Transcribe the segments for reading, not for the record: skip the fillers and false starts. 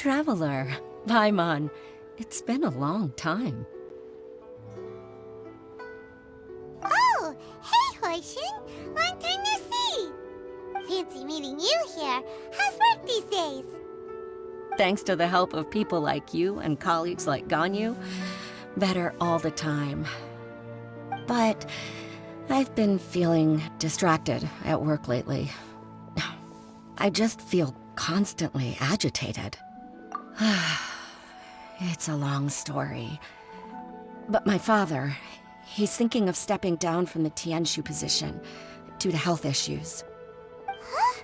traveler. Paimon. It's been a long time. Oh, hey, Hoishin! Long time no see! Fancy meeting you here. How's work these days? Thanks to the help of people like you and colleagues like Ganyu, better all the time. But I've been feeling distracted at work lately. I just feel constantly agitated. It's a long story. But my father, he's thinking of stepping down from the Tianshu position due to health issues. Huh?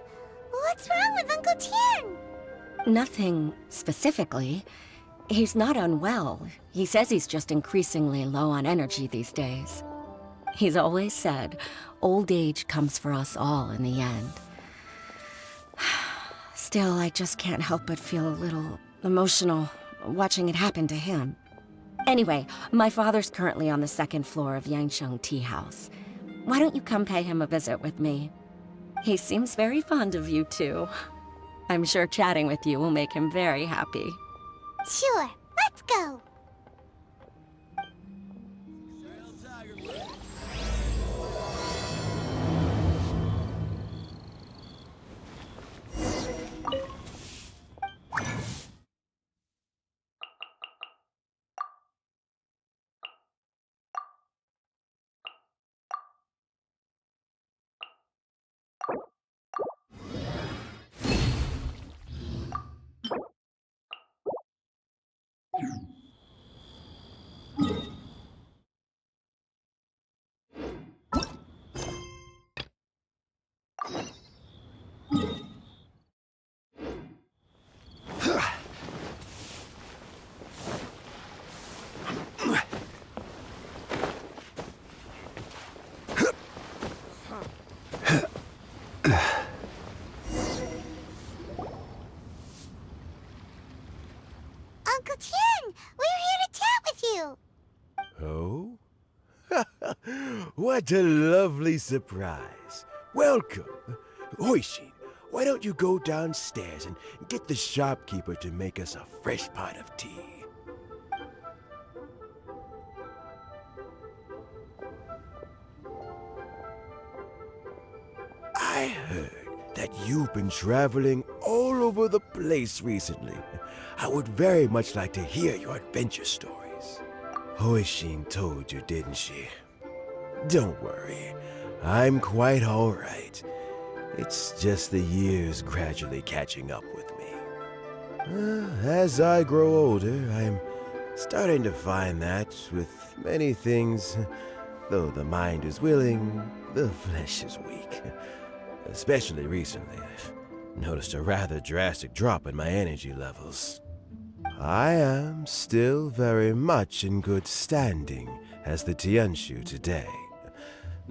What's wrong with Uncle Tian? Nothing specifically. He's not unwell. He says he's just increasingly low on energy these days. He's always said, old age comes for us all in the end. Still, I just can't help but feel a little emotional watching it happen to him. Anyway, my father's currently on the second floor of Yangsheng Tea House. Why don't you come pay him a visit with me? He seems very fond of you, too. I'm sure chatting with you will make him very happy. Sure, let's go! Uncle Tian, we're here to chat with you. Oh? What a lovely surprise. Welcome. Hoishin, why don't you go downstairs and get the shopkeeper to make us a fresh pot of tea? I heard that you've been traveling all over the place recently. I would very much like to hear your adventure stories. Hoishin told you, didn't she? Don't worry, I'm quite all right. It's just the years gradually catching up with me. As I grow older, I'm starting to find that with many things, though the mind is willing, the flesh is weak. Especially recently, I've noticed a rather drastic drop in my energy levels. I am still very much in good standing as the Tianshu today.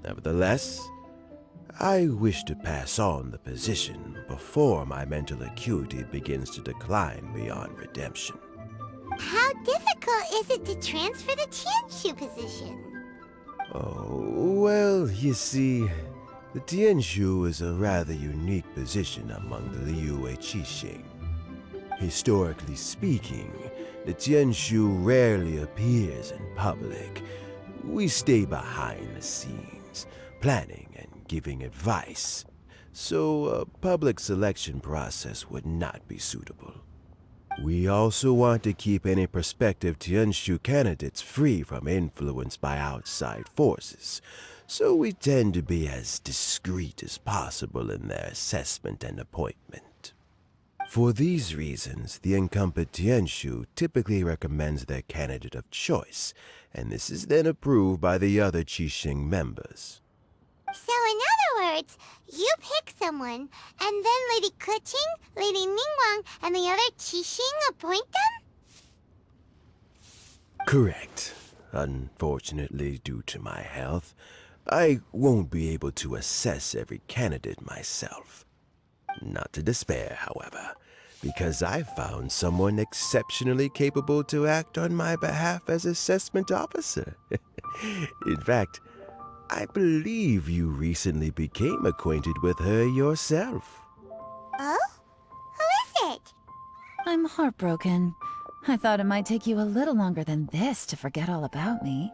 Nevertheless, I wish to pass on the position before my mental acuity begins to decline beyond redemption. How difficult is it to transfer the Tianshu position? Oh, well, you see, the Tianshu is a rather unique position among the Liyue Qixing. Historically speaking, the Tianshu rarely appears in public. We stay behind the scenes, planning and giving advice, so a public selection process would not be suitable. We also want to keep any prospective Tianshu candidates free from influence by outside forces, so we tend to be as discreet as possible in their assessment and appointment. For these reasons, the incumbent Tianshu typically recommends their candidate of choice, and this is then approved by the other Qixing members. So in other words, you pick someone, and then Lady Keqing, Lady Ningguang, and the other Qixing appoint them? Correct. Unfortunately, due to my health, I won't be able to assess every candidate myself. Not to despair, however, because I found someone exceptionally capable to act on my behalf as assessment officer. In fact, I believe you recently became acquainted with her yourself. Oh? Who is it? I'm heartbroken. I thought it might take you a little longer than this to forget all about me.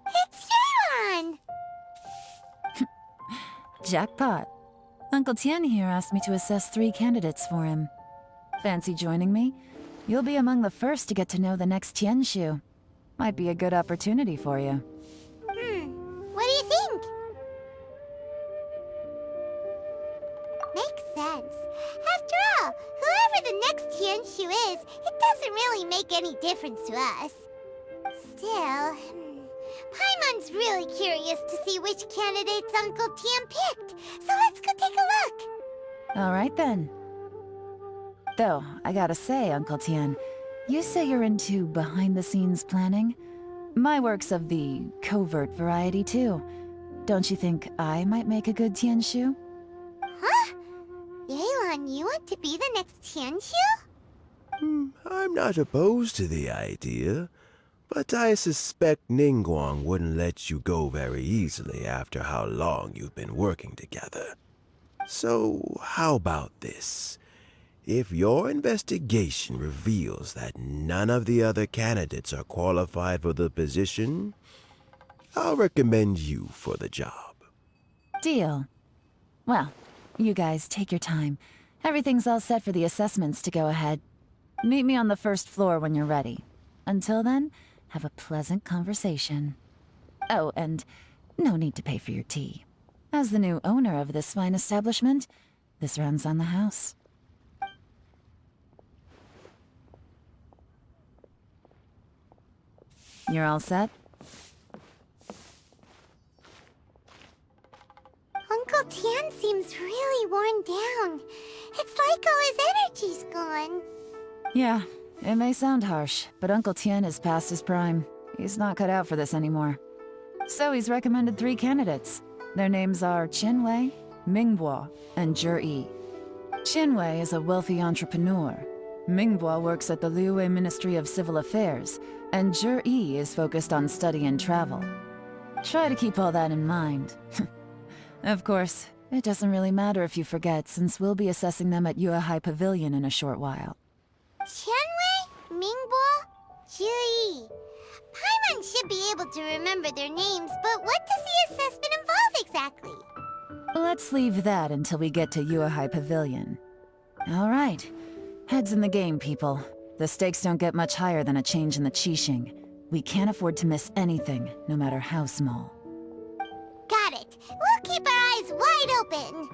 It's Yelan! Jackpot. Uncle Tien here asked me to assess 3 candidates for him. Fancy joining me? You'll be among the first to get to know the next Tianshu. Might be a good opportunity for you. What do you think? Makes sense. After all, whoever the next Tianshu is, it doesn't really make any difference to us. Still, Paimon's really curious to see which candidates Uncle Tien picked, so let's go take a look. All right then. Though, I gotta say, Uncle Tien, you say you're into behind-the-scenes planning? My work's of the covert variety, too. Don't you think I might make a good Tianshu? Huh? Yelan, you want to be the next Tianshu? I'm not opposed to the idea, but I suspect Ningguang wouldn't let you go very easily after how long you've been working together. So, how about this? If your investigation reveals that none of the other candidates are qualified for the position, I'll recommend you for the job. Deal. Well, you guys take your time. Everything's all set for the assessments to go ahead. Meet me on the first floor when you're ready. Until then, have a pleasant conversation. Oh, and no need to pay for your tea. As the new owner of this fine establishment, this runs on the house. You're all set? Uncle Tien seems really worn down. It's like all his energy's gone. Yeah, it may sound harsh, but Uncle Tien is past his prime. He's not cut out for this anymore. So he's recommended 3 candidates. Their names are Qinwei, Mingbo, and Zhi. Qinwei is a wealthy entrepreneur. Mingbo works at the Liyue Ministry of Civil Affairs, and Zhi is focused on study and travel. Try to keep all that in mind. Of course, it doesn't really matter if you forget, since we'll be assessing them at Yuehai Pavilion in a short while. Qianwei, Mingbo, Zhi. Paimon should be able to remember their names, but what does the assessment involve exactly? Let's leave that until we get to Yuehai Pavilion. All right. Heads in the game, people. The stakes don't get much higher than a change in the Qixing. We can't afford to miss anything, no matter how small. Got it. We'll keep our eyes wide open.